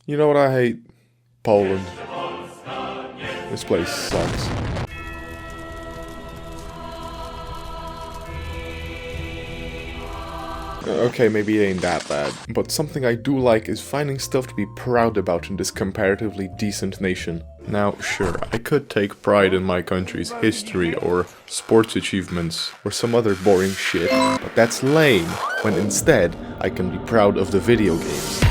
You know what I hate? Poland. This place sucks. Okay, maybe it ain't that bad, but something I do like is finding stuff to be proud about in this comparatively decent nation. Now, sure, I could take pride in my country's history or sports achievements or some other boring shit, but that's lame, when instead I can be proud of the video games.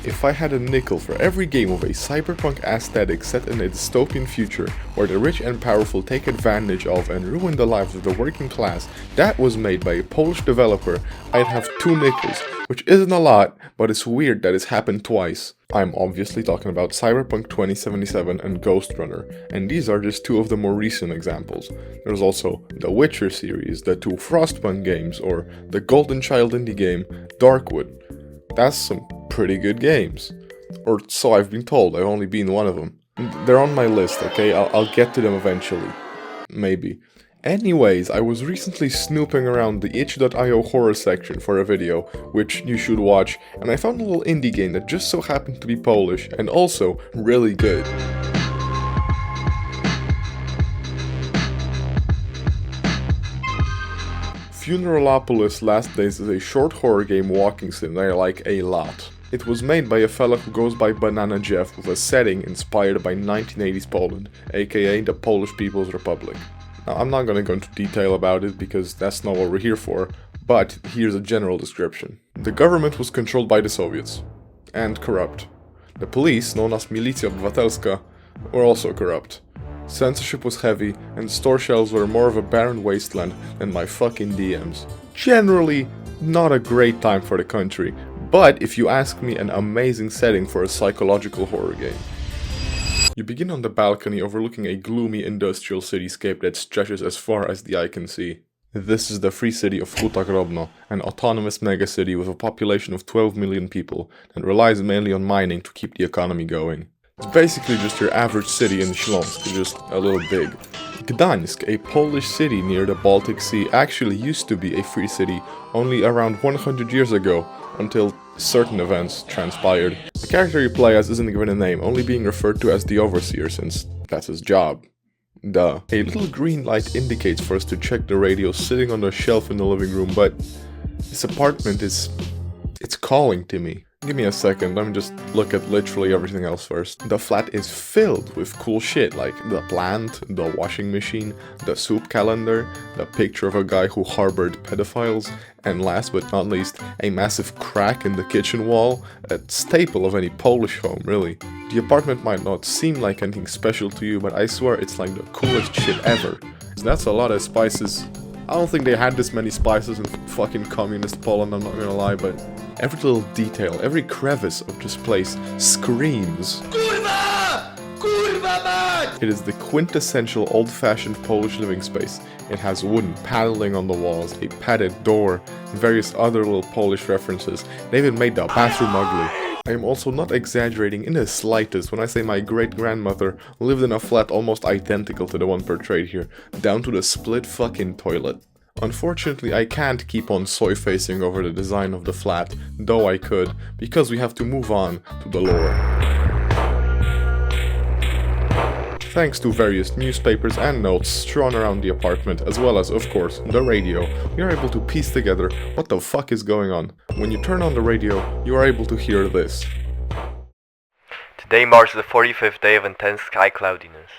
If I had a nickel for every game with a cyberpunk aesthetic set in a dystopian future where the rich and powerful take advantage of and ruin the lives of the working class that was made by a Polish developer, I'd have 2 nickels, which isn't a lot, but it's weird that it's happened twice. I'm obviously talking about Cyberpunk 2077 and Ghost Runner, and these are just 2 of the more recent examples. There's also the Witcher series, the 2 Frostpunk games, or the Golden Child indie game, Darkwood. That's some pretty good games. Or so I've been told, I've only been one of them. They're on my list, okay? I'll get to them eventually. Maybe. Anyways, I was recently snooping around the itch.io horror section for a video, which you should watch, and I found a little indie game that just so happened to be Polish, and also really good. Funeralopolis Last Days is a short horror game walking sim that I like a lot. It was made by a fella who goes by Banana Jeff with a setting inspired by 1980s Poland, aka the Polish People's Republic. Now, I'm not gonna go into detail about it because that's not what we're here for, but here's a general description. The government was controlled by the Soviets, and corrupt. The police, known as Milicja Obywatelska, were also corrupt. Censorship was heavy, and store shelves were more of a barren wasteland than my fucking DMs. Generally, not a great time for the country, but if you ask me, an amazing setting for a psychological horror game. You begin on the balcony overlooking a gloomy industrial cityscape that stretches as far as the eye can see. This is the free city of Huta Grobno, an autonomous megacity with a population of 12 million people that relies mainly on mining to keep the economy going. It's basically just your average city in Śląsk, just a little big. Gdańsk, a Polish city near the Baltic Sea, actually used to be a free city only around 100 years ago, until certain events transpired. The character you play as isn't given a name, only being referred to as the Overseer since that's his job. Duh. A little green light indicates for us to check the radio sitting on the shelf in the living room, but this apartment it's calling to me. Give me a second, let me just look at literally everything else first. The flat is filled with cool shit like the plant, the washing machine, the soup calendar, the picture of a guy who harbored pedophiles, and last but not least, a massive crack in the kitchen wall, a staple of any Polish home, really. The apartment might not seem like anything special to you, but I swear it's like the coolest shit ever. That's a lot of spices. I don't think they had this many spices in fucking communist Poland, I'm not gonna lie, but every little detail, every crevice of this place screams Kurwa! Kurwa mać! It is the quintessential old-fashioned Polish living space. It has wooden paneling on the walls, a padded door, and various other little Polish references. They even made the bathroom ugly. I am also not exaggerating in the slightest when I say my great-grandmother lived in a flat almost identical to the one portrayed here, down to the split fucking toilet. Unfortunately, I can't keep on soy-facing over the design of the flat, though I could, because we have to move on to the lore. Thanks to various newspapers and notes strewn around the apartment, as well as, of course, the radio, we are able to piece together what the fuck is going on. When you turn on the radio, you are able to hear this. Today marks the 45th day of intense sky cloudiness.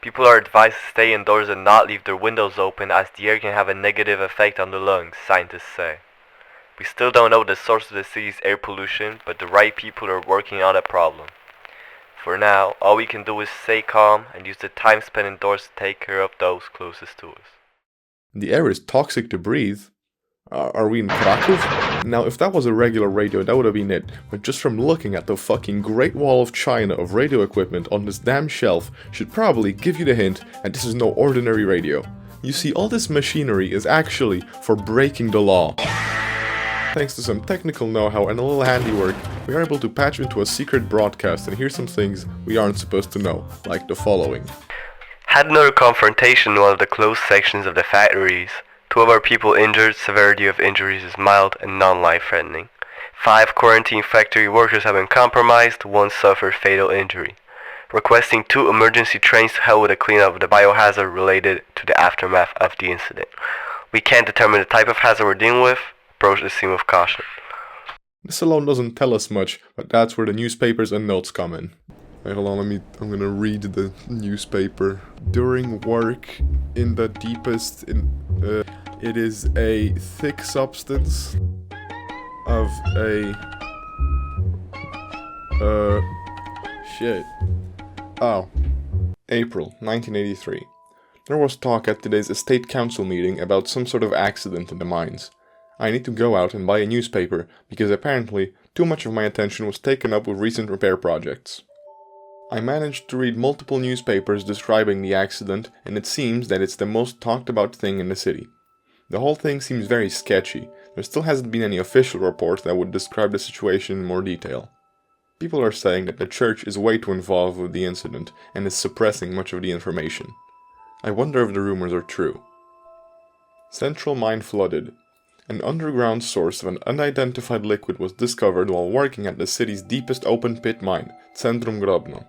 People are advised to stay indoors and not leave their windows open as the air can have a negative effect on the lungs, scientists say. We still don't know the source of the city's air pollution, but the right people are working on a problem. For now, all we can do is stay calm and use the time spent indoors to take care of those closest to us. The air is toxic to breathe. Are we in Krakow? Now, if that was a regular radio, that would have been it. But just from looking at the fucking Great Wall of China of radio equipment on this damn shelf should probably give you the hint that this is no ordinary radio. You see, all this machinery is actually for breaking the law. Thanks to some technical know-how and a little handiwork, we are able to patch into a secret broadcast and hear some things we aren't supposed to know, like the following. Had another confrontation in one of the closed sections of the factories. 2 of our people injured, severity of injuries is mild and non-life-threatening. 5 quarantine factory workers have been compromised, 1 suffered fatal injury. Requesting 2 emergency trains to help with the cleanup of the biohazard related to the aftermath of the incident. We can't determine the type of hazard we're dealing with. Approach the scene with caution. This alone doesn't tell us much, but that's where the newspapers and notes come in. Wait, hold on, I'm gonna read the newspaper. During work in the deepest, it is a thick substance of a, shit. Oh, April 1983. There was talk at today's estate council meeting about some sort of accident in the mines. I need to go out and buy a newspaper, because apparently too much of my attention was taken up with recent repair projects. I managed to read multiple newspapers describing the accident, and it seems that it's the most talked about thing in the city. The whole thing seems very sketchy. There still hasn't been any official report that would describe the situation in more detail. People are saying that the church is way too involved with the incident and is suppressing much of the information. I wonder if the rumors are true. Central mine flooded. An underground source of an unidentified liquid was discovered while working at the city's deepest open pit mine, Centrum Grobno.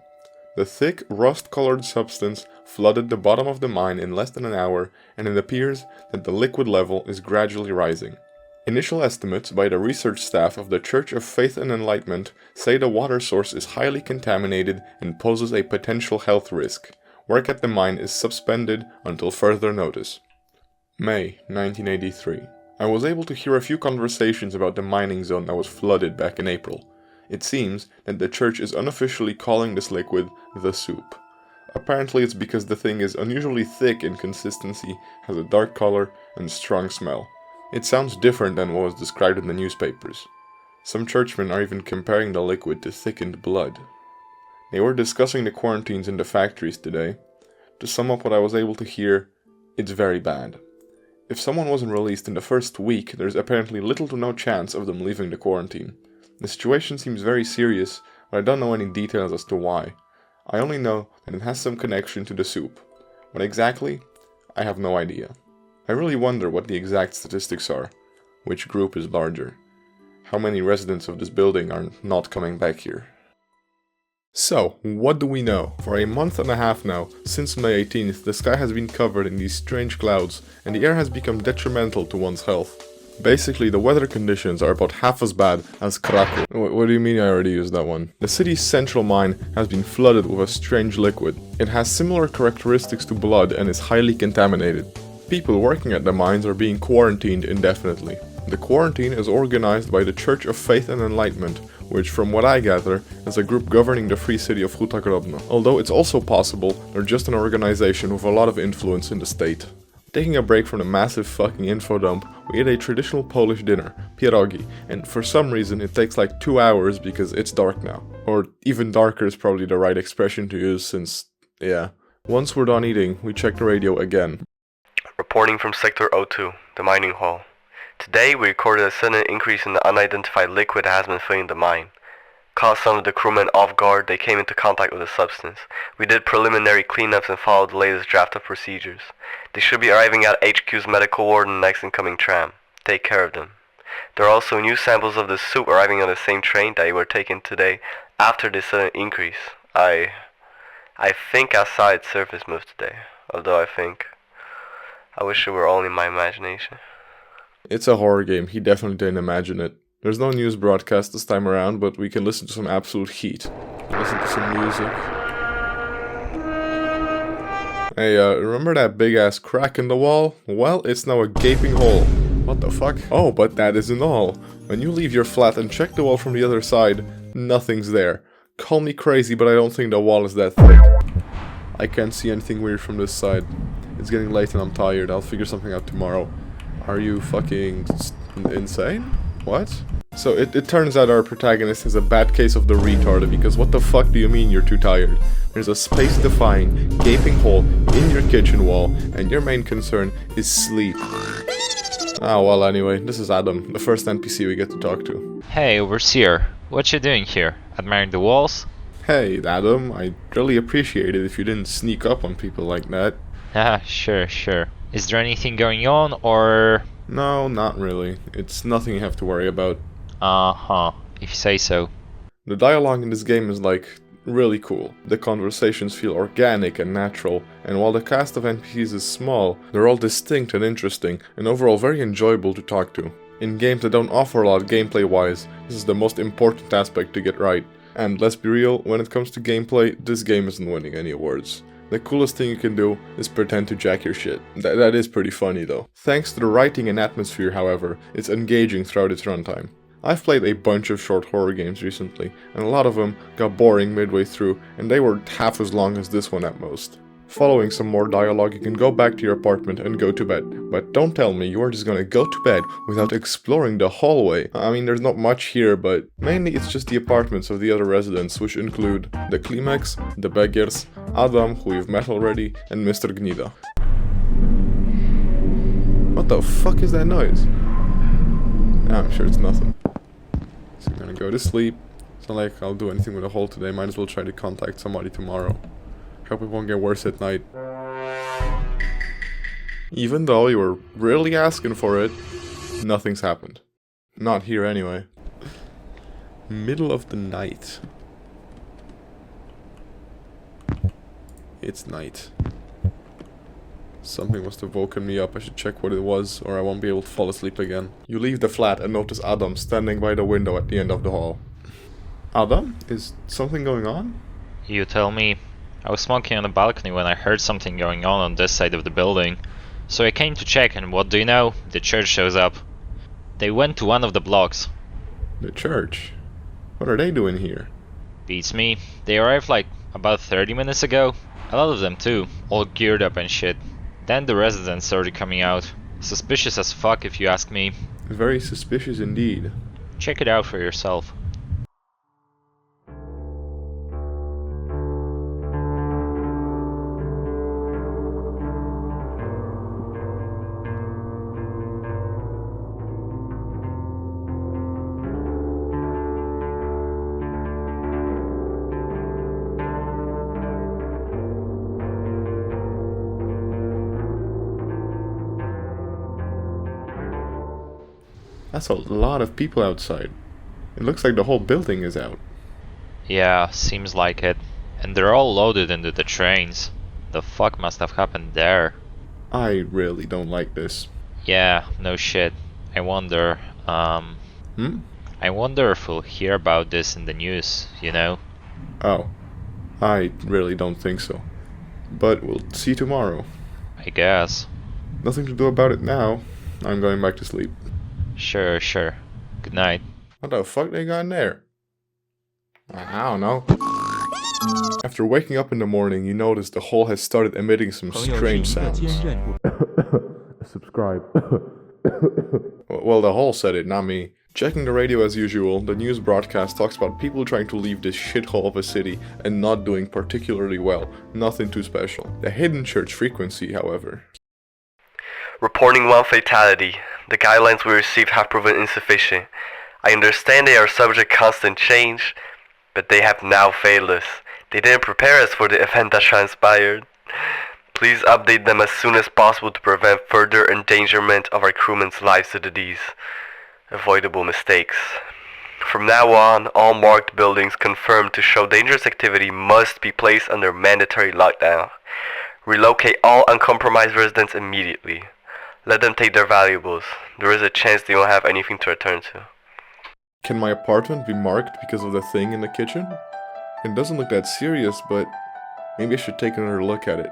The thick, rust-colored substance flooded the bottom of the mine in less than an hour, and it appears that the liquid level is gradually rising. Initial estimates by the research staff of the Church of Faith and Enlightenment say the water source is highly contaminated and poses a potential health risk. Work at the mine is suspended until further notice. May 1983. I was able to hear a few conversations about the mining zone that was flooded back in April. It seems that the church is unofficially calling this liquid the soup. Apparently it's because the thing is unusually thick in consistency, has a dark color, and strong smell. It sounds different than what was described in the newspapers. Some churchmen are even comparing the liquid to thickened blood. They were discussing the quarantines in the factories today. To sum up what I was able to hear, it's very bad. If someone wasn't released in the first week, there's apparently little to no chance of them leaving the quarantine. The situation seems very serious, but I don't know any details as to why. I only know that it has some connection to the soup. What exactly? I have no idea. I really wonder what the exact statistics are. Which group is larger? How many residents of this building are not coming back here? So, what do we know? For a month and a half now, since May 18th, the sky has been covered in these strange clouds, and the air has become detrimental to one's health. Basically, the weather conditions are about half as bad as Krakow. What do you mean I already used that one? The city's central mine has been flooded with a strange liquid. It has similar characteristics to blood and is highly contaminated. People working at the mines are being quarantined indefinitely. The quarantine is organized by the Church of Faith and Enlightenment, which, from what I gather, is a group governing the free city of Huta Grobno. Although it's also possible they're just an organization with a lot of influence in the state. Taking a break from the massive fucking info dump, we ate a traditional Polish dinner, pierogi, and for some reason it takes like 2 hours because it's dark now. Or even darker is probably the right expression to use since, yeah. Once we're done eating, we check the radio again. Reporting from Sector 02, the mining hall. Today we recorded a sudden increase in the unidentified liquid that has been filling the mine. Caught some of the crewmen off guard, they came into contact with the substance. We did preliminary cleanups and followed the latest draft of procedures. They should be arriving at HQ's medical ward in the next incoming tram. Take care of them. There are also new samples of the soup arriving on the same train that were taken today after this sudden increase. I think I saw its surface move today, although I wish it were all in my imagination. It's a horror game, he definitely didn't imagine it. There's no news broadcast this time around, but we can listen to some absolute heat. Listen to some music. Hey, remember that big ass crack in the wall? Well, it's now a gaping hole. What the fuck? Oh, but that isn't all. When you leave your flat and check the wall from the other side, nothing's there. Call me crazy, but I don't think the wall is that thick. I can't see anything weird from this side. It's getting late and I'm tired. I'll figure something out tomorrow. Are you fucking insane? What? So it turns out our protagonist is a bad case of the retard, because what the fuck do you mean you're too tired? There's a space-defying, gaping hole in your kitchen wall, and your main concern is sleep. Ah, well, anyway, this is Adam, the first NPC we get to talk to. Hey, overseer, what you doing here? Admiring the walls? Hey, Adam, I'd really appreciate it if you didn't sneak up on people like that. Ah, sure. Is there anything going on, or...? No, not really. It's nothing you have to worry about. Uh-huh, if you say so. The dialogue in this game is like really cool. The conversations feel organic and natural, and while the cast of NPCs is small, they're all distinct and interesting, and overall very enjoyable to talk to. In games that don't offer a lot gameplay-wise, this is the most important aspect to get right. And let's be real, when it comes to gameplay, this game isn't winning any awards. The coolest thing you can do is pretend to jack your shit. That is pretty funny though. Thanks to the writing and atmosphere, however, it's engaging throughout its runtime. I've played a bunch of short horror games recently, and a lot of them got boring midway through, and they were half as long as this one at most. Following some more dialogue, you can go back to your apartment and go to bed. But don't tell me you are just gonna go to bed without exploring the hallway. I mean, there's not much here, but mainly it's just the apartments of the other residents, which include the Klimax, the Beggars, Adam, who you've met already, and Mr. Gnida. What the fuck is that noise? I'm sure it's nothing. So I'm gonna go to sleep. It's not like I'll do anything with the hole today, might as well try to contact somebody tomorrow. Hope it won't get worse at night. Even though you were really asking for it, nothing's happened. Not here anyway. Middle of the night. It's night. Something must have woken me up. I should check what it was, or I won't be able to fall asleep again. You leave the flat and notice Adam standing by the window at the end of the hall. Adam? Is something going on? You tell me. I was smoking on the balcony when I heard something going on this side of the building. So I came to check, and what do you know? The church shows up. They went to one of the blocks. The church? What are they doing here? Beats me. They arrived like about 30 minutes ago. A lot of them too, all geared up and shit. Then the residents started coming out. Suspicious as fuck if you ask me. Very suspicious indeed. Check it out for yourself. That's a lot of people outside. It looks like the whole building is out. Yeah, seems like it. And they're all loaded into the trains. The fuck must have happened there? I really don't like this. Yeah, no shit. I wonder, I wonder if we'll hear about this in the news, you know? Oh. I really don't think so. But we'll see tomorrow. I guess. Nothing to do about it now. I'm going back to sleep. Sure. Good night. What the fuck they got in there? I don't know. After waking up in the morning, you notice the hole has started emitting some strange sounds. Subscribe. Well, the hole said it, not me. Checking the radio as usual, the news broadcast talks about people trying to leave this shithole of a city and not doing particularly well. Nothing too special. The hidden church frequency, however. Reporting one fatality. The guidelines we received have proven insufficient. I understand they are subject to constant change, but they have now failed us. They didn't prepare us for the event that transpired. Please update them as soon as possible to prevent further endangerment of our crewmen's lives due to these avoidable mistakes. From now on, all marked buildings confirmed to show dangerous activity must be placed under mandatory lockdown. Relocate all uncompromised residents immediately. Let them take their valuables. There is a chance they won't have anything to return to. Can my apartment be marked because of the thing in the kitchen? It doesn't look that serious, but maybe I should take another look at it.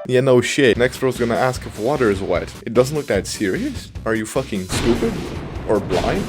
Yeah, no shit. Next bro's gonna ask if water is wet. It doesn't look that serious? Are you fucking stupid? Or blind?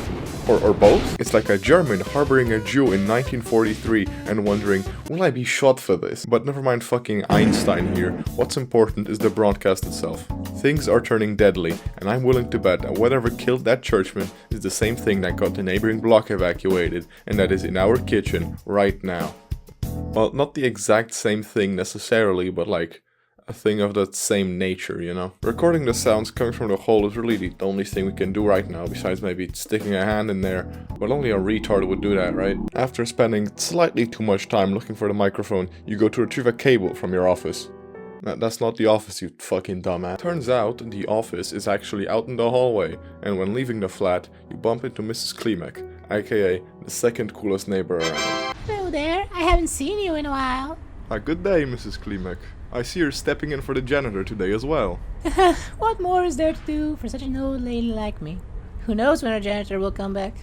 Or both? It's like a German harboring a Jew in 1943 and wondering, will I be shot for this? But never mind fucking Einstein here. What's important is the broadcast itself. Things are turning deadly, and I'm willing to bet that whatever killed that churchman is the same thing that got the neighboring block evacuated, and that is in our kitchen right now. Well, not the exact same thing necessarily, but like a thing of that same nature, you know? Recording the sounds coming from the hole is really the only thing we can do right now, besides maybe sticking a hand in there, but only a retard would do that, right? After spending slightly too much time looking for the microphone, you go to retrieve a cable from your office. That's not the office, you fucking dumbass. Turns out, the office is actually out in the hallway, and when leaving the flat, you bump into Mrs. Klimek, aka the second coolest neighbor around. Hello there, I haven't seen you in a while. Good day, Mrs. Klimek. I see you're stepping in for the janitor today as well. What more is there to do for such an old lady like me? Who knows when our janitor will come back?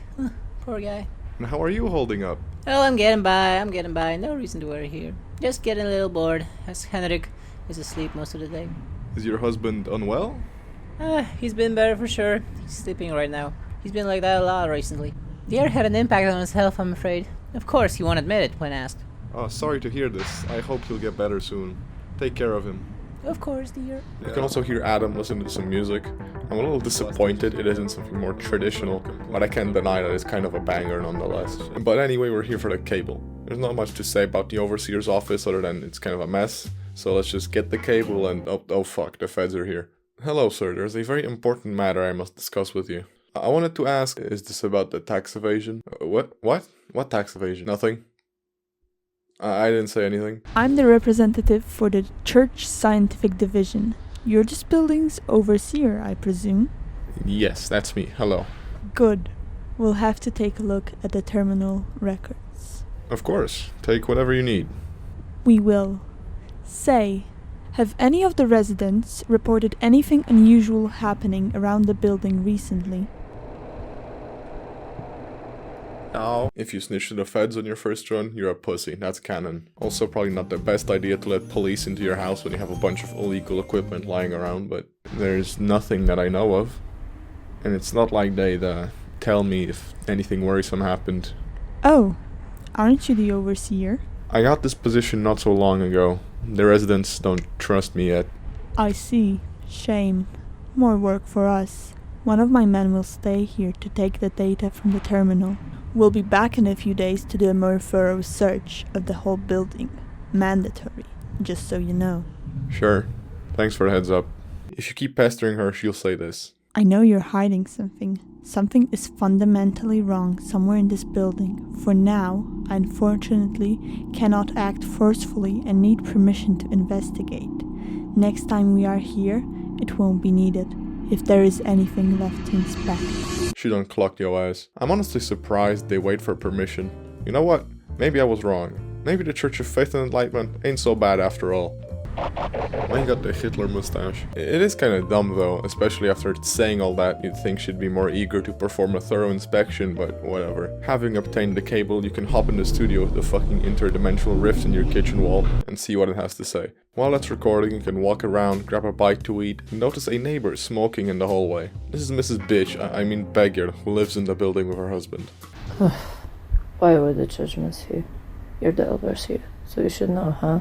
Poor guy. And how are you holding up? Oh, I'm getting by. No reason to worry here. Just getting a little bored, as Henrik is asleep most of the day. Is your husband unwell? He's been better for sure. He's sleeping right now. He's been like that a lot recently. The air had an impact on his health, I'm afraid. Of course, he won't admit it when asked. Oh, sorry to hear this. I hope he'll get better soon. Take care of him. Of course, dear. You can also hear Adam listen to some music. I'm a little disappointed it isn't something more traditional, but I can't deny that it's kind of a banger nonetheless. But anyway, we're here for the cable. There's not much to say about the overseer's office other than it's kind of a mess. So let's just get the cable and oh fuck, the feds are here. Hello sir, there's a very important matter I must discuss with you. I wanted to ask, is this about the tax evasion? What? What tax evasion? Nothing. I didn't say anything. I'm the representative for the Church Scientific Division. You're this building's overseer, I presume? Yes, that's me. Hello. Good. We'll have to take a look at the terminal records. Of course. Take whatever you need. We will. Say, have any of the residents reported anything unusual happening around the building recently? No. If you snitch to the feds on your first run, you're a pussy. That's canon. Also, probably not the best idea to let police into your house when you have a bunch of illegal equipment lying around, but there's nothing that I know of. And it's not like they'd tell me if anything worrisome happened. Oh, aren't you the overseer? I got this position not so long ago. The residents don't trust me yet. I see. Shame. More work for us. One of my men will stay here to take the data from the terminal. We'll be back in a few days to do a more thorough search of the whole building. Mandatory, just so you know. Sure. Thanks for the heads up. If you keep pestering her, she'll say this. I know you're hiding something. Something is fundamentally wrong somewhere in this building. For now, I unfortunately cannot act forcefully and need permission to investigate. Next time we are here, it won't be needed, if there is anything left to inspect. She done clocked your ass. I'm honestly surprised they wait for permission. You know what? Maybe I was wrong. Maybe the Church of Faith and Enlightenment ain't so bad after all. I got the Hitler mustache. It is kinda dumb though, especially after saying all that, you'd think she'd be more eager to perform a thorough inspection, but whatever. Having obtained the cable, you can hop in the studio with the fucking interdimensional rift in your kitchen wall and see what it has to say. While that's recording, you can walk around, grab a bite to eat, and notice a neighbor smoking in the hallway. This is Mrs. I mean Beggar, who lives in the building with her husband. Why were the judgments here? You're the overseer, so you should know, huh?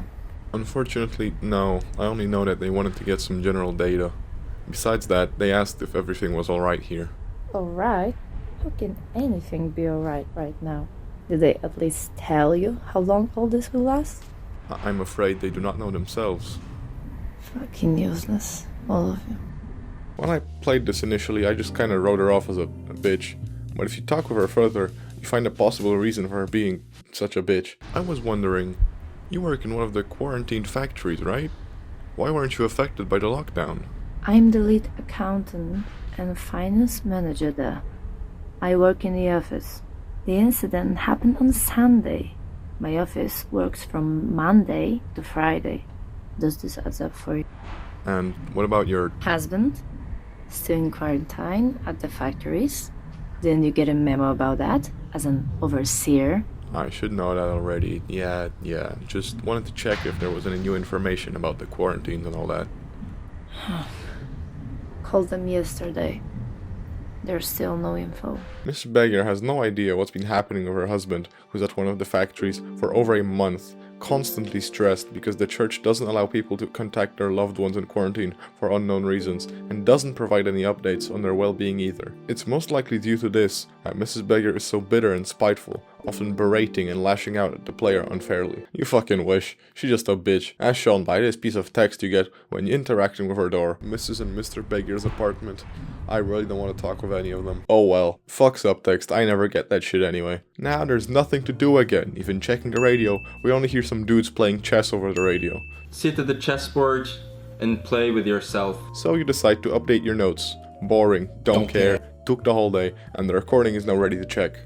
Unfortunately, no. I only know that they wanted to get some general data. Besides that, they asked if everything was alright here. Alright? How can anything be alright right now? Did they at least tell you how long all this will last? I'm afraid they do not know themselves. Fucking useless, all of you. When I played this initially, I just kinda wrote her off as a bitch. But if you talk with her further, you find a possible reason for her being such a bitch. I was wondering, you work in one of the quarantined factories, right? Why weren't you affected by the lockdown? I'm the lead accountant and finance manager there. I work in the office. The incident happened on Sunday. My office works from Monday to Friday. Does this add up for you? And what about your... Husband? Still in quarantine at the factories? Didn't you get a memo about that as an overseer? I should know that already. Yeah. Just wanted to check if there was any new information about the quarantines and all that. Called them yesterday. There's still no info. Miss Beggar has no idea what's been happening with her husband, who's at one of the factories for over a month, constantly stressed because the church doesn't allow people to contact their loved ones in quarantine for unknown reasons, and doesn't provide any updates on their well-being either. It's most likely due to this that Mrs. Beggar is so bitter and spiteful, often berating and lashing out at the player unfairly. You fucking wish. She's just a bitch, as shown by this piece of text you get when interacting with her door. Mrs. and Mr. Beggar's apartment. I really don't want to talk with any of them. Oh well, fuck subtext, I never get that shit anyway. Now there's nothing to do again, even checking the radio, we only hear some dudes playing chess over the radio. Sit at the chessboard and play with yourself. So you decide to update your notes. Boring, don't care, took the whole day, and the recording is now ready to check.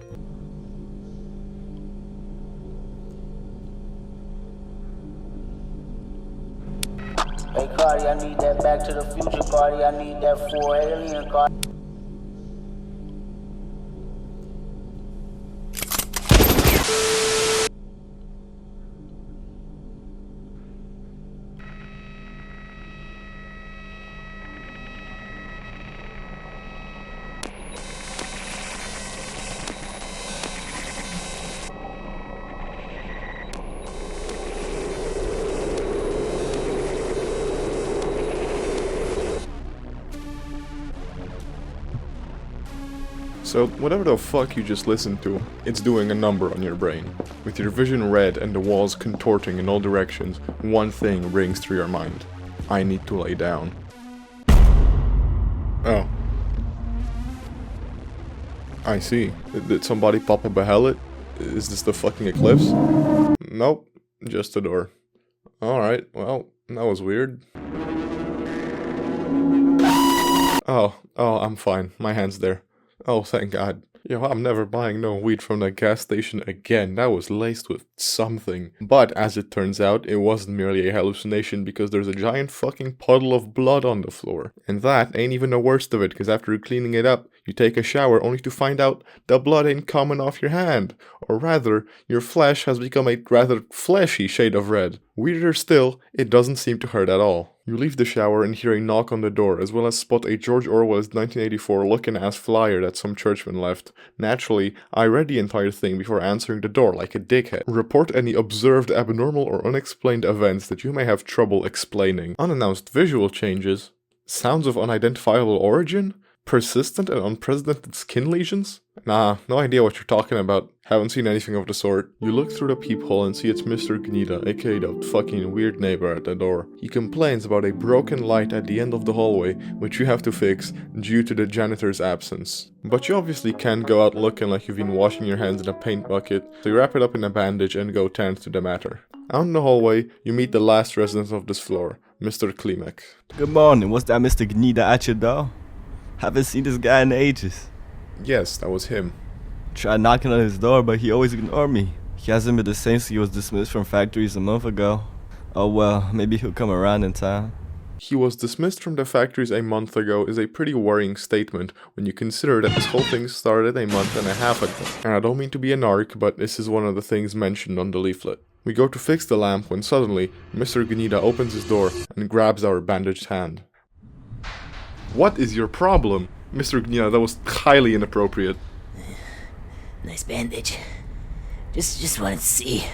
Hey Cardi, I need that Back to the Future Cardi, I need that 4 Alien Cardi. So, whatever the fuck you just listened to, it's doing a number on your brain. With your vision red and the walls contorting in all directions, one thing rings through your mind. I need to lay down. Oh. I see. Did somebody pop up a helmet? Is this the fucking eclipse? Nope, just a door. Alright, well, that was weird. Oh, I'm fine. My hand's there. Oh, thank God. Yo, I'm never buying no weed from the gas station again. That was laced with something. But as it turns out, it wasn't merely a hallucination because there's a giant fucking puddle of blood on the floor. And that ain't even the worst of it, because after cleaning it up, you take a shower only to find out the blood ain't coming off your hand. Or rather, your flesh has become a rather fleshy shade of red. Weirder still, it doesn't seem to hurt at all. You leave the shower and hear a knock on the door, as well as spot a George Orwell's 1984 looking ass flyer that some churchman left. Naturally, I read the entire thing before answering the door like a dickhead. Report any observed abnormal or unexplained events that you may have trouble explaining. Unannounced visual changes? Sounds of unidentifiable origin? Persistent and unprecedented skin lesions? Nah, no idea what you're talking about. Haven't seen anything of the sort. You look through the peephole and see it's Mr. Gnida, aka the fucking weird neighbor at the door. He complains about a broken light at the end of the hallway, which you have to fix due to the janitor's absence. But you obviously can't go out looking like you've been washing your hands in a paint bucket, so you wrap it up in a bandage and go tend to the matter. Out in the hallway, you meet the last resident of this floor, Mr. Klimek. Good morning, what's that Mr. Gnida at your door? Haven't seen this guy in ages. Yes, that was him. Tried knocking on his door, but he always ignored me. He hasn't been the same since he was dismissed from factories a month ago. Oh well, maybe he'll come around in time. He was dismissed from the factories a month ago is a pretty worrying statement when you consider that this whole thing started a month and a half ago. And I don't mean to be a narc, but this is one of the things mentioned on the leaflet. We go to fix the lamp when suddenly, Mr. Gnida opens his door and grabs our bandaged hand. What is your problem? Mr. Gnida, that was highly inappropriate. Nice bandage. Just wanted to see.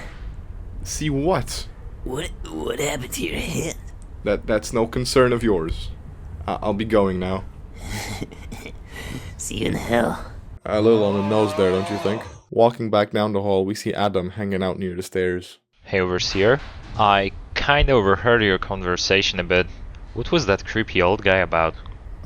See what? What happened to your hand? That's no concern of yours. I'll be going now. See you in hell. A little on the nose there, don't you think? Walking back down the hall, we see Adam hanging out near the stairs. Hey, overseer. I kinda overheard your conversation a bit. What was that creepy old guy about?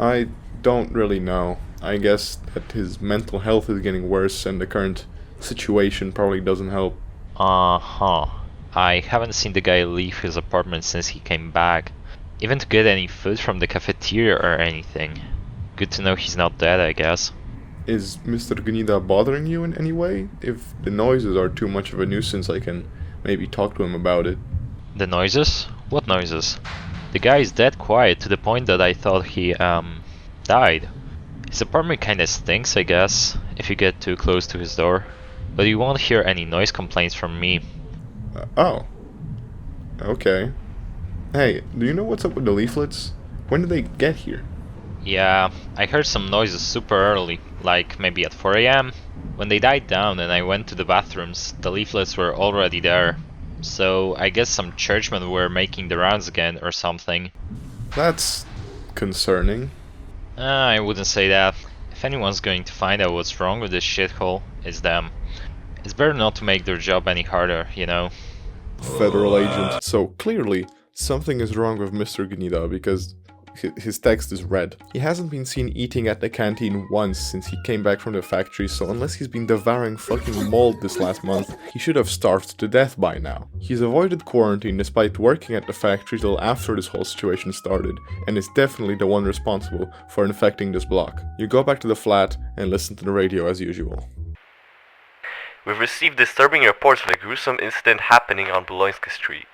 I don't really know. I guess that his mental health is getting worse and the current situation probably doesn't help. Uh-huh. I haven't seen the guy leave his apartment since he came back. Even to get any food from the cafeteria or anything. Good to know he's not dead, I guess. Is Mr. Gnida bothering you in any way? If the noises are too much of a nuisance, I can maybe talk to him about it. The noises? What noises? The guy is dead quiet to the point that I thought he, died. His apartment kinda stinks, I guess, if you get too close to his door. But you won't hear any noise complaints from me. Oh. Okay. Hey, do you know what's up with the leaflets? When did they get here? Yeah, I heard some noises super early, like maybe at 4 AM. When they died down and I went to the bathrooms, the leaflets were already there. So I guess some churchmen were making the rounds again or something. That's concerning. I wouldn't say that. If anyone's going to find out what's wrong with this shithole, it's them. It's better not to make their job any harder, you know. Federal agent. So clearly, something is wrong with Mr. Gnida because His text is red. He hasn't been seen eating at the canteen once since he came back from the factory, so unless he's been devouring fucking mold this last month, he should have starved to death by now. He's avoided quarantine despite working at the factory till after this whole situation started, and is definitely the one responsible for infecting this block. You go back to the flat and listen to the radio as usual. We've received disturbing reports of a gruesome incident happening on Boulogne Street.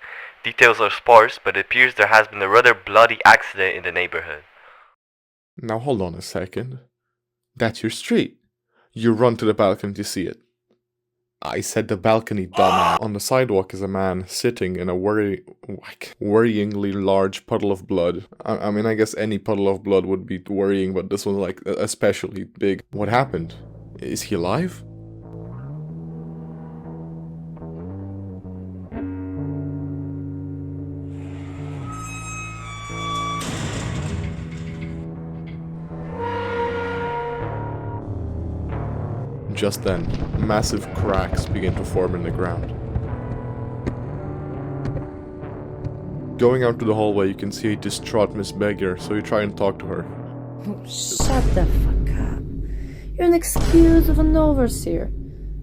Details are sparse, but it appears there has been a rather bloody accident in the neighborhood. Now hold on a second. That's your street. You run to the balcony to see it. I said the balcony, dumbass. On the sidewalk is a man sitting in a worryingly large puddle of blood. I mean, I guess any puddle of blood would be worrying, but this one's like especially big. What happened? Is he alive? Just then, massive cracks begin to form in the ground. Going out to the hallway, you can see a distraught Miss Beggar, so you try and talk to her. Oh, shut the fuck up. You're an excuse of an overseer.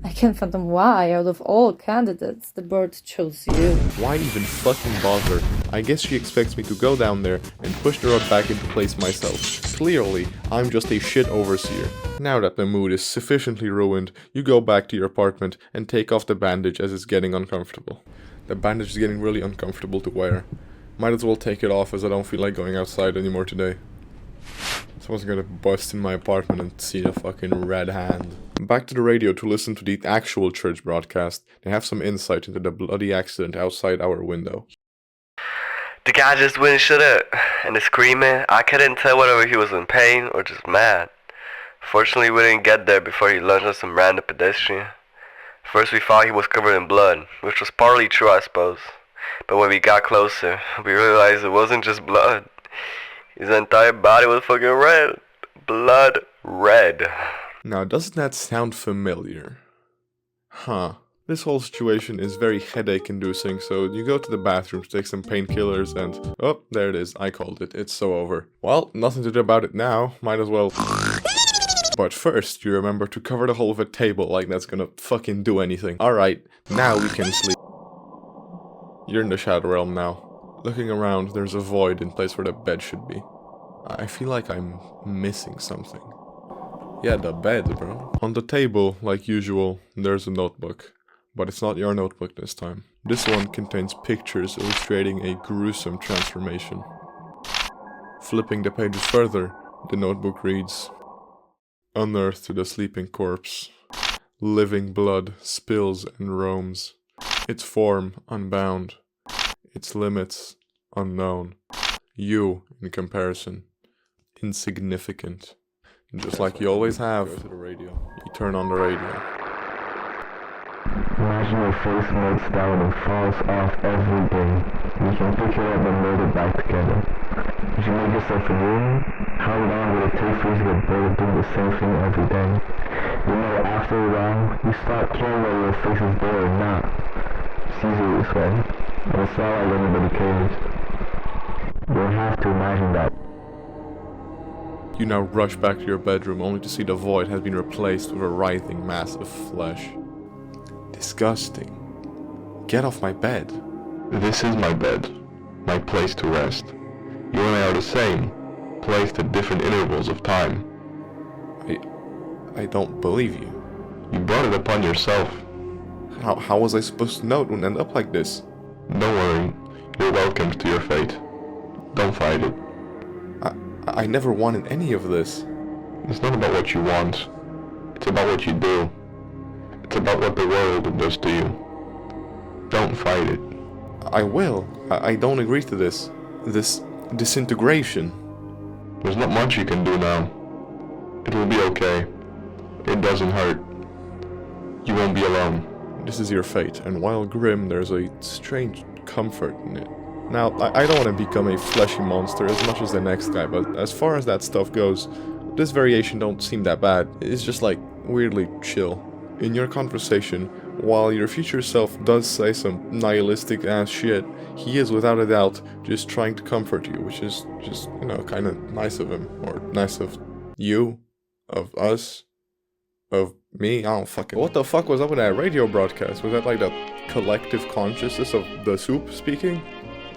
I can't fathom why, out of all candidates, the bird chose you. Why even fucking bother? I guess she expects me to go down there and push the rod back into place myself. Clearly, I'm just a shit overseer. Now that the mood is sufficiently ruined, you go back to your apartment and take off the bandage as it's getting uncomfortable. The bandage is getting really uncomfortable to wear. Might as well take it off as I don't feel like going outside anymore today. Someone's gonna bust in my apartment and see the fucking red hand. Back to the radio to listen to the actual church broadcast. They have some insight into the bloody accident outside our window. The guy just wouldn't shut up, and the screaming, I couldn't tell whether he was in pain or just mad. Fortunately, we didn't get there before he lunged at some random pedestrian. First we thought he was covered in blood, which was partly true I suppose. But when we got closer, we realized it wasn't just blood. His entire body was fucking red. Blood red. Now, doesn't that sound familiar? Huh. This whole situation is very headache-inducing, so you go to the bathroom to take some painkillers and... Oh, there it is. I called it. It's so over. Well, nothing to do about it now. Might as well... But first, you remember to cover the hole of a table like that's gonna fucking do anything. Alright, now we can sleep. You're in the shadow realm now. Looking around, there's a void in place where the bed should be. I feel like I'm missing something. Yeah, the bed, bro. On the table, like usual, there's a notebook. But it's not your notebook this time. This one contains pictures illustrating a gruesome transformation. Flipping the pages further, the notebook reads... Unearthed to the sleeping corpse. Living blood spills and roams. Its form unbound. Its limits unknown. You, in comparison, insignificant. Just like you always have. Go to the radio. You turn on the radio. Imagine your face melts down and falls off every day. You can picture it and mold it back together. Would you make yourself a room? How long will it take for you to get bored of doing the same thing every day? You know, after a while, you start caring whether your face is there or not. It's easier this way, and it's not like anybody cares. You don't have to imagine that. You now rush back to your bedroom only to see the void has been replaced with a writhing mass of flesh. Disgusting. Get off my bed. This is my bed, my place to rest. You and I are the same, placed at different intervals of time. I don't believe you. You brought it upon yourself. How was I supposed to know it would end up like this? Don't worry, you're welcome to your fate. Don't fight it. I never wanted any of this. It's not about what you want, it's about what you do. It's about what the world does to you. Don't fight it. I will. I don't agree to this. This disintegration. There's not much you can do now. It will be okay. It doesn't hurt. You won't be alone. This is your fate, and while grim, there's a strange comfort in it. Now, I don't want to become a fleshy monster as much as the next guy, but as far as that stuff goes, this variation don't seem that bad. It's just like weirdly chill. In your conversation while your future self does say some nihilistic ass shit, he is without a doubt just trying to comfort you, which is just, you know, kind of nice of him, or nice of you, of us, of me. I don't fucking... What the fuck was up with that radio broadcast? Was that like the collective consciousness of the soup speaking?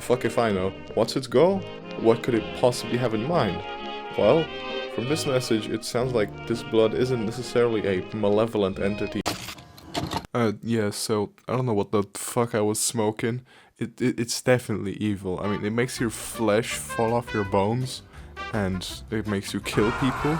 Fuck if I know. What's its goal? What could it possibly have in mind? Well, from this message, it sounds like this blood isn't necessarily a malevolent entity. Yeah, so, I don't know what the fuck I was smoking. It's definitely evil. I mean, it makes your flesh fall off your bones, and it makes you kill people.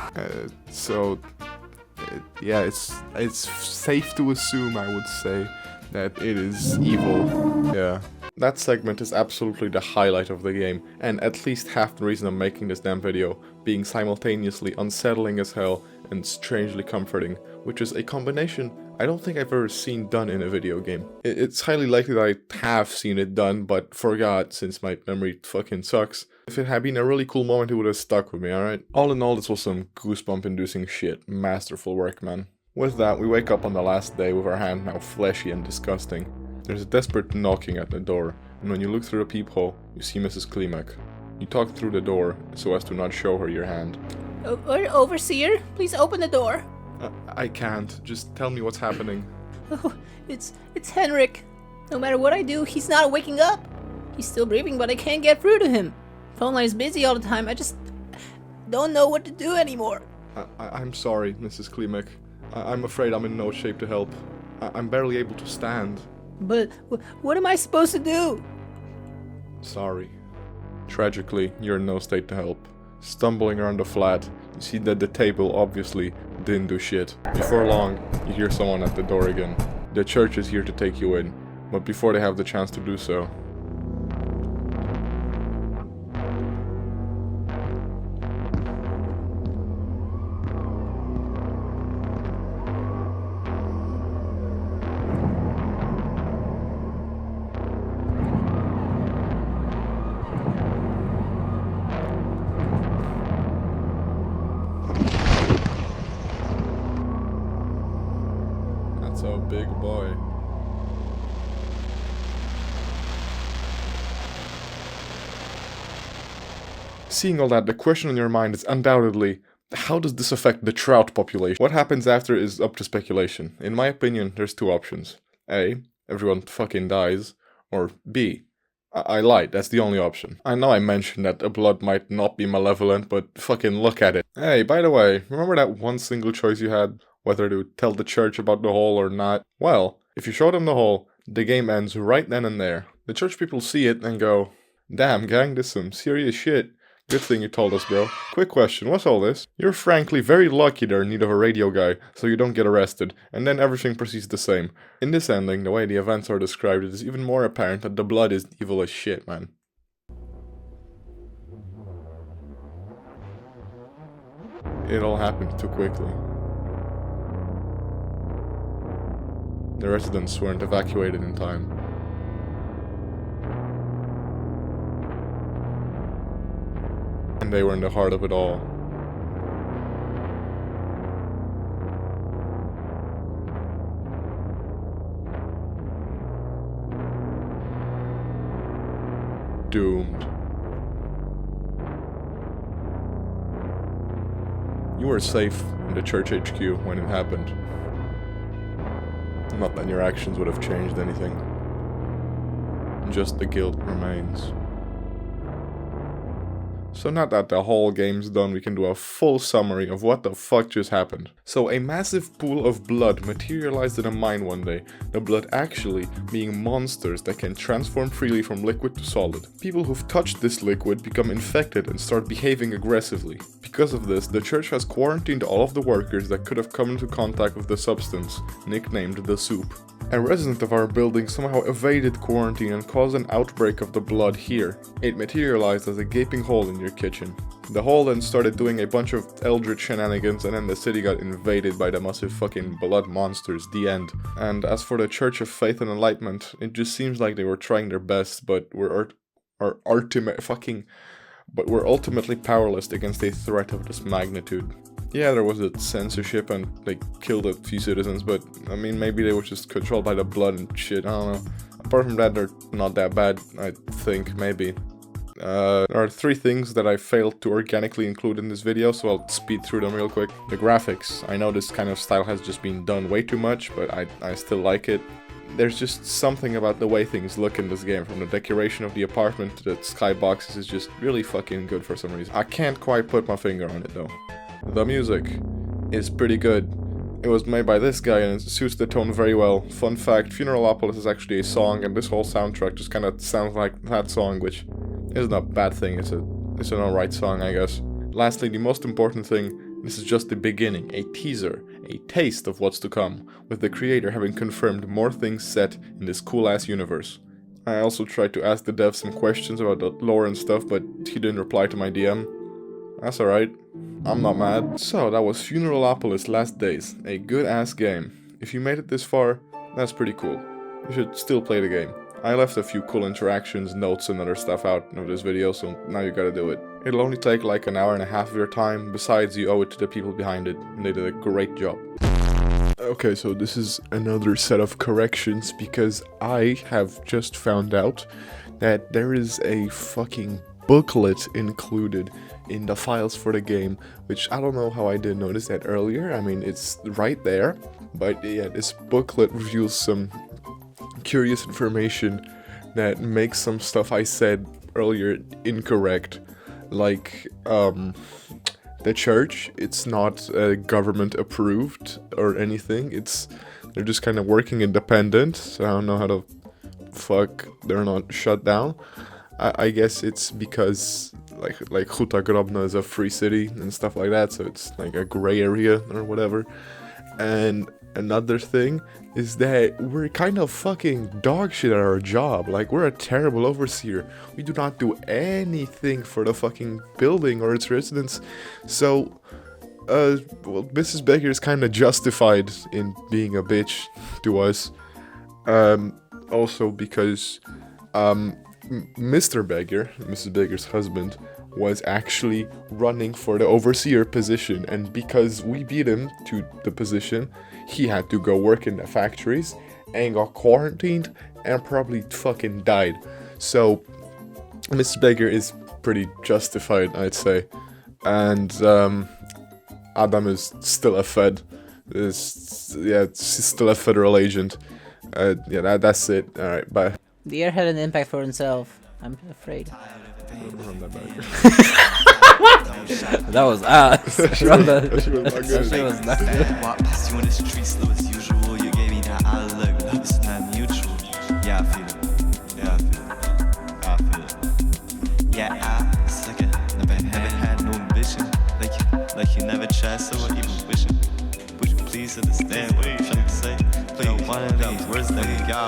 Yeah, it's safe to assume, I would say, that it is evil. Yeah. That segment is absolutely the highlight of the game, and at least half the reason I'm making this damn video, being simultaneously unsettling as hell and strangely comforting, which is a combination I don't think I've ever seen done in a video game. It's highly likely that I have seen it done, but forgot since my memory fucking sucks. If it had been a really cool moment, it would have stuck with me, alright? All in all, this was some goosebump-inducing shit. Masterful work, man. With that, we wake up on the last day with our hand now fleshy and disgusting. There's a desperate knocking at the door, and when you look through the peephole, you see Mrs. Klimek. You talk through the door so as to not show her your hand. Overseer, please open the door. I can't. Just tell me what's happening. Oh, it's Henrik. No matter what I do, he's not waking up. He's still breathing, but I can't get through to him. Phone line's busy all the time. I just don't know what to do anymore. I'm sorry, Mrs. Klimek. I'm afraid I'm in no shape to help. I'm barely able to stand. But what am I supposed to do? Sorry. Tragically, you're in no state to help. Stumbling around the flat, you see that the table obviously didn't do shit. Before long, you hear someone at the door again. The church is here to take you in, but before they have the chance to do so, so big boy. Seeing all that, the question on your mind is undoubtedly, how does this affect the trout population? What happens after is up to speculation. In my opinion, there's two options. A, everyone fucking dies, or B, I lied, that's the only option. I know I mentioned that the blood might not be malevolent, but fucking look at it. Hey, by the way, remember that one single choice you had? Whether to tell the church about the hole or not? Well, if you show them the hole, the game ends right then and there. The church people see it and go, damn gang, this is some serious shit. Good thing you told us, bro. Quick question, what's all this? You're frankly very lucky they're in need of a radio guy, so you don't get arrested, and then everything proceeds the same. In this ending, the way the events are described, it is even more apparent that the blood is evil as shit, man. It all happened too quickly. The residents weren't evacuated in time. And they were in the heart of it all. Doomed. You were safe in the church HQ when it happened. Not that your actions would have changed anything. Just the guilt remains. So now that the whole game's done, we can do a full summary of what the fuck just happened. So a massive pool of blood materialized in a mine one day, the blood actually being monsters that can transform freely from liquid to solid. People who've touched this liquid become infected and start behaving aggressively. Because of this, the church has quarantined all of the workers that could have come into contact with the substance, nicknamed the soup. A resident of our building somehow evaded quarantine and caused an outbreak of the blood here. It materialized as a gaping hole in your kitchen. The hole then started doing a bunch of eldritch shenanigans, and then the city got invaded by the massive fucking blood monsters, the end. And as for the Church of Faith and Enlightenment, it just seems like they were trying their best, but were ultimate fucking but were ultimately powerless against a threat of this magnitude. Yeah, there was a censorship and they killed a few citizens, but I mean, maybe they were just controlled by the blood and shit, I don't know. Apart from that, they're not that bad, I think, maybe. There are 3 things that I failed to organically include in this video, so I'll speed through them real quick. The graphics. I know this kind of style has just been done way too much, but I still like it. There's just something about the way things look in this game, from the decoration of the apartment to the skyboxes is just really fucking good for some reason. I can't quite put my finger on it though. The music is pretty good. It was made by this guy and it suits the tone very well. Fun fact, Funeralopolis is actually a song and this whole soundtrack just kind of sounds like that song, which isn't a bad thing, it's an alright song, I guess. Lastly, the most important thing, this is just the beginning, a teaser, a taste of what's to come, with the creator having confirmed more things set in this cool-ass universe. I also tried to ask the dev some questions about the lore and stuff, but he didn't reply to my DM. That's alright. I'm not mad. So, that was Funeralopolis Last Days, a good-ass game. If you made it this far, that's pretty cool. You should still play the game. I left a few cool interactions, notes and other stuff out of this video, so now you gotta do it. It'll only take like an hour and a half of your time, besides you owe it to the people behind it, and they did a great job. Okay, so this is another set of corrections, because I have just found out that there is a fucking booklet included in the files for the game, which I don't know how I didn't notice that earlier. I mean, it's right there, but yeah, this booklet reveals some curious information that makes some stuff I said earlier incorrect. Like, the church, it's not government approved or anything. They're just kind of working independent, so I don't know how the fuck they're not shut down. I guess it's because like Huta Grobna is a free city and stuff like that, so it's like a gray area or whatever. And another thing is that we're kind of fucking dog shit at our job. Like, we're a terrible overseer. We do not do anything for the fucking building or its residents. So, well, Mrs. Baker is kind of justified in being a bitch to us. Also because, Mr. Baker, Mrs. Baker's husband, was actually running for the overseer position, and because we beat him to the position, he had to go work in the factories and got quarantined and probably fucking died. So Mr. Baker is pretty justified, I'd say. And Adam is still a Fed. She's still a federal agent. Yeah, that's it. Alright, bye. The air had an impact for himself. I'm afraid. That was ass. That shit was not good. Walk past you in the street slow as usual. You gave me that I look, love is not mutual. Yeah, I feel it. Yeah, I feel it. I feel it. Yeah, I suck it. Never had no ambition. Like you never tried, so I even wishing. Would you please understand what I'm trying to say? But you wanted these words that you got.